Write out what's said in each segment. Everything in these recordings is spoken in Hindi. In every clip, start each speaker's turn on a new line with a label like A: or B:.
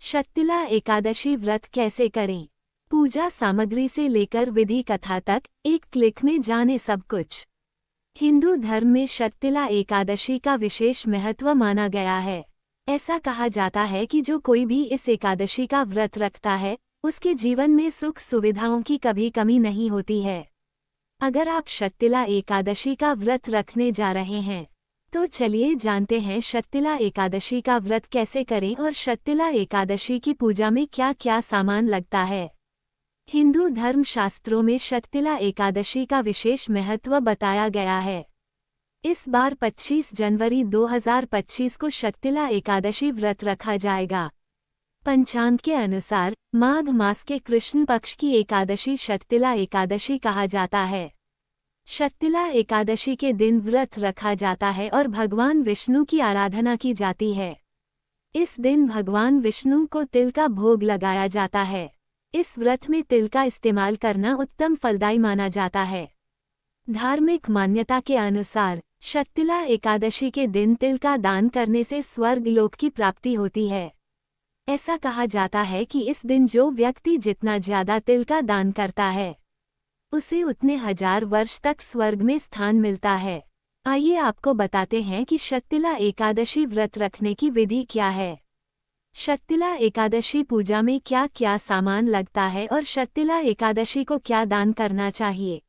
A: शक्तिला एकादशी व्रत कैसे करें? पूजा सामग्री से लेकर विधि कथा तक एक क्लिक में जाने सब कुछ। हिंदू धर्म में शक्तिला एकादशी का विशेष महत्व माना गया है। ऐसा कहा जाता है कि जो कोई भी इस एकादशी का व्रत रखता है, उसके जीवन में सुख सुविधाओं की कभी कमी नहीं होती है। अगर आप शक्तिला एकादशी का व्रत रखने जा रहे हैं, तो चलिए जानते हैं शक्तिला एकादशी का व्रत कैसे करें और शक्तिला एकादशी की पूजा में क्या क्या सामान लगता है। हिंदू धर्म शास्त्रों में शक्तिला एकादशी का विशेष महत्व बताया गया है। इस बार 25 जनवरी 2025 को शक्तिला एकादशी व्रत रखा जाएगा। पंचांग के अनुसार माघ मास के कृष्ण पक्ष की एकादशी शक्तिला एकादशी कहा जाता है। शक्तिला एकादशी के दिन व्रत रखा जाता है और भगवान विष्णु की आराधना की जाती है। इस दिन भगवान विष्णु को तिल का भोग लगाया जाता है। इस व्रत में तिल का इस्तेमाल करना उत्तम फलदायी माना जाता है। धार्मिक मान्यता के अनुसार शक्तिला एकादशी के दिन तिल का दान करने से स्वर्ग लोक की प्राप्ति होती है। ऐसा कहा जाता है कि इस दिन जो व्यक्ति जितना ज्यादा तिल का दान करता है, उसे उतने 1000 वर्ष तक स्वर्ग में स्थान मिलता है। आइए आपको बताते हैं कि शक्तिला एकादशी व्रत रखने की विधि क्या है। शक्तिला एकादशी पूजा में क्या क्या सामान लगता है और शक्तिला एकादशी को क्या दान करना चाहिए।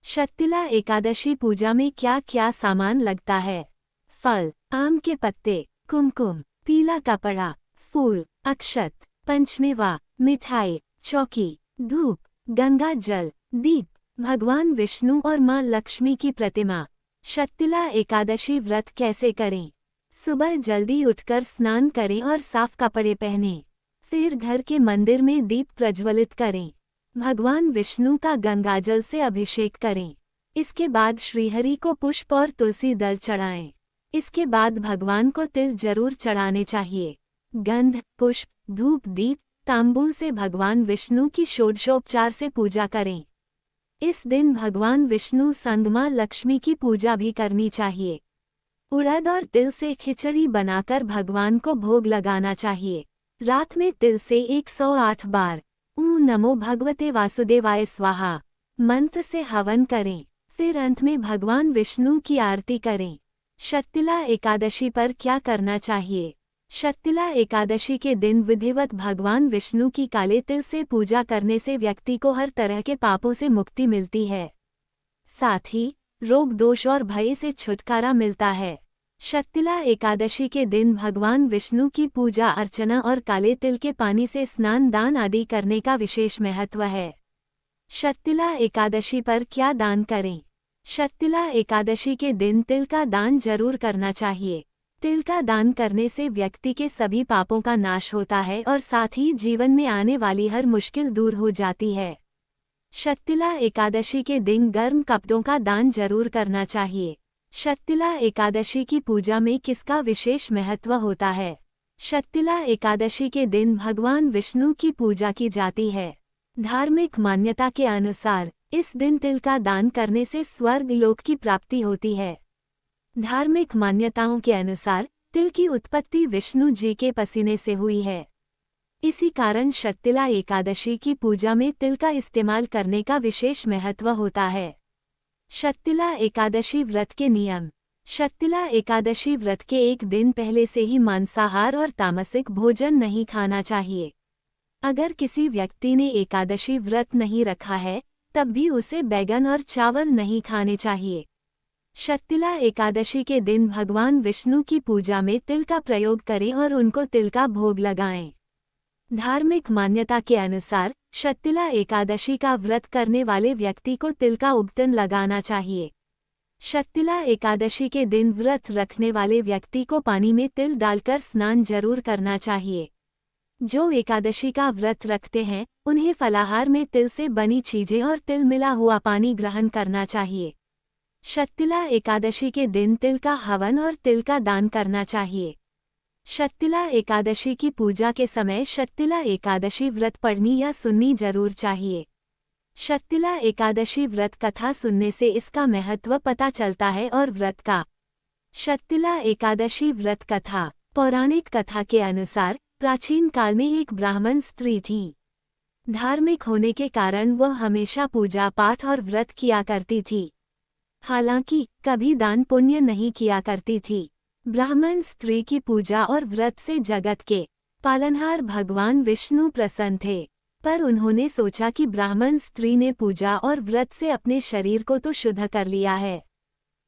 A: शक्तिला एकादशी पूजा में क्या क्या सामान लगता है। फल, आम के पत्ते, कुमकुम, पीला कपड़ा, फूल, अक्षत, पंचमेवा, मिठाई, चौकी, धूप, गंगा जल, दीप, भगवान विष्णु और मां लक्ष्मी की प्रतिमा। शक्तिला एकादशी व्रत कैसे करें? सुबह जल्दी उठकर स्नान करें और साफ कपड़े पहनें। फिर घर के मंदिर में दीप प्रज्वलित करें। भगवान विष्णु का गंगाजल से अभिषेक करें। इसके बाद श्रीहरि को पुष्प और तुलसी दल चढ़ाएं। इसके बाद भगवान को तिल जरूर चढ़ाने चाहिए। गंध, पुष्प, धूप, दीप, तांबूल से भगवान विष्णु की षोडशोपचार से पूजा करें। इस दिन भगवान विष्णु संग मां लक्ष्मी की पूजा भी करनी चाहिए। उड़द और तिल से खिचड़ी बनाकर भगवान को भोग लगाना चाहिए। रात में तिल से 108 बार ओम नमो भगवते वासुदेवाय स्वाहा मंत्र से हवन करें। फिर अंत में भगवान विष्णु की आरती करें। शक्तिला एकादशी पर क्या करना चाहिए? शक्तिला एकादशी के दिन विधिवत भगवान विष्णु की काले तिल से पूजा करने से व्यक्ति को हर तरह के पापों से मुक्ति मिलती है। साथ ही रोग दोष और भय से छुटकारा मिलता है। शक्तिला एकादशी के दिन भगवान विष्णु की पूजा अर्चना और काले तिल के पानी से स्नान दान आदि करने का विशेष महत्व है। शक्तिला एकादशी पर क्या दान करें? शक्तिला एकादशी के दिन तिल का दान जरूर करना चाहिए। तिल का दान करने से व्यक्ति के सभी पापों का नाश होता है और साथ ही जीवन में आने वाली हर मुश्किल दूर हो जाती है। शक्तिला एकादशी के दिन गर्म कपड़ों का दान जरूर करना चाहिए। शक्तिला एकादशी की पूजा में किसका विशेष महत्व होता है? शक्तिला एकादशी के दिन भगवान विष्णु की पूजा की जाती है। धार्मिक मान्यता के अनुसार इस दिन तिल का दान करने से स्वर्ग लोक की प्राप्ति होती है। धार्मिक मान्यताओं के अनुसार तिल की उत्पत्ति विष्णु जी के पसीने से हुई है। इसी कारण शक्तिला एकादशी की पूजा में तिल का इस्तेमाल करने का विशेष महत्व होता है। शक्तिला एकादशी व्रत के नियम। शक्तिला एकादशी व्रत के एक दिन पहले से ही मांसाहार और तामसिक भोजन नहीं खाना चाहिए। अगर किसी व्यक्ति ने एकादशी व्रत नहीं रखा है, तब भी उसे बैगन और चावल नहीं खाने चाहिए। शक्तिला एकादशी के दिन भगवान विष्णु की पूजा में तिल का प्रयोग करें और उनको तिल का भोग लगाएं। धार्मिक मान्यता के अनुसार शक्तिला एकादशी का व्रत करने वाले व्यक्ति को तिल का उबटन लगाना चाहिए। शक्तिला एकादशी के दिन व्रत रखने वाले व्यक्ति को पानी में तिल डालकर स्नान जरूर करना चाहिए। जो एकादशी का व्रत रखते हैं, उन्हें फलाहार में तिल से बनी चीजें और तिल मिला हुआ पानी ग्रहण करना चाहिए। शक्तिला एकादशी के दिन तिल का हवन और तिल का दान करना चाहिए। शक्तिला एकादशी की पूजा के समय शक्तिला एकादशी व्रत पढ़नी या सुननी जरूर चाहिए। शक्तिला एकादशी व्रत कथा सुनने से इसका महत्व पता चलता है और व्रत का। शक्तिला एकादशी व्रत कथा। पौराणिक कथा के अनुसार प्राचीन काल में एक ब्राह्मण स्त्री थी। धार्मिक होने के कारण वह हमेशा पूजा पाठ और व्रत किया करती थी। हालांकि कभी दान पुण्य नहीं किया करती थी। ब्राह्मण स्त्री की पूजा और व्रत से जगत के पालनहार भगवान विष्णु प्रसन्न थे, पर उन्होंने सोचा कि ब्राह्मण स्त्री ने पूजा और व्रत से अपने शरीर को तो शुद्ध कर लिया है,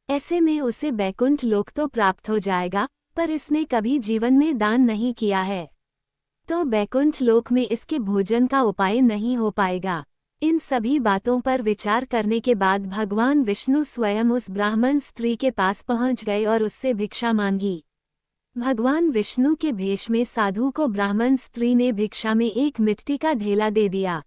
A: ऐसे में उसे बैकुंठ लोक तो प्राप्त हो जाएगा, पर इसने कभी जीवन में दान नहीं किया है, तो बैकुंठ लोक में इसके भोजन का उपाय नहीं हो पाएगा। इन सभी बातों पर विचार करने के बाद भगवान विष्णु स्वयं उस ब्राह्मण स्त्री के पास पहुंच गए और उससे भिक्षा मांगी। भगवान विष्णु के भेष में साधु को ब्राह्मण स्त्री ने भिक्षा में एक मिट्टी का ढेला दे दिया।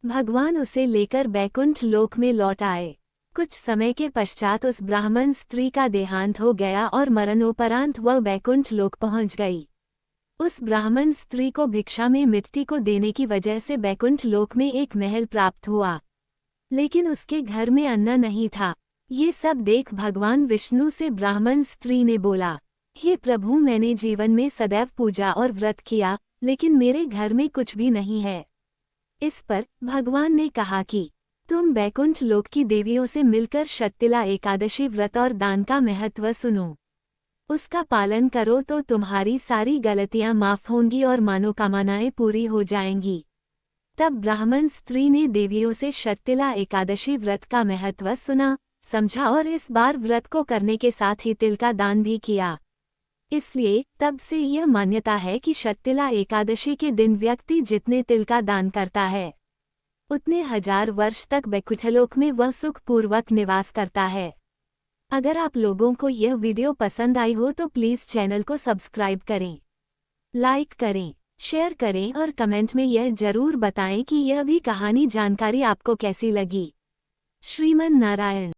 A: भगवान उसे लेकर बैकुंठ लोक में लौट आए। कुछ समय के पश्चात उस ब्राह्मण स्त्री का देहांत हो गया और मरणोपरांत वह बैकुंठ लोक पहुंच गई। उस ब्राह्मण स्त्री को भिक्षा में मिट्टी को देने की वजह से बैकुंठ लोक में एक महल प्राप्त हुआ, लेकिन उसके घर में अन्न नहीं था। ये सब देख भगवान विष्णु से ब्राह्मण स्त्री ने बोला, हे प्रभु, मैंने जीवन में सदैव पूजा और व्रत किया, लेकिन मेरे घर में कुछ भी नहीं है। इस पर भगवान ने कहा कि तुम बैकुंठ लोक की देवियों से मिलकर शततिला एकादशी व्रत और दान का महत्व सुनो। उसका पालन करो तो तुम्हारी सारी गलतियां माफ होंगी और मनोकामनाएं पूरी हो जाएंगी। तब ब्राह्मण स्त्री ने देवियों से शततिला एकादशी व्रत का महत्व सुना, समझा और इस बार व्रत को करने के साथ ही तिल का दान भी किया। इसलिए तब से यह मान्यता है कि शततिला एकादशी के दिन व्यक्ति जितने तिल का दान करता है, उतने 1000 वर्ष तक बैकुंठलोक में वह सुखपूर्वक निवास करता है। अगर आप लोगों को यह वीडियो पसंद आई हो तो प्लीज़ चैनल को सब्सक्राइब करें, लाइक करें, शेयर करें और कमेंट में यह जरूर बताएं कि यह भी कहानी जानकारी आपको कैसी लगी। श्रीमन नारायण।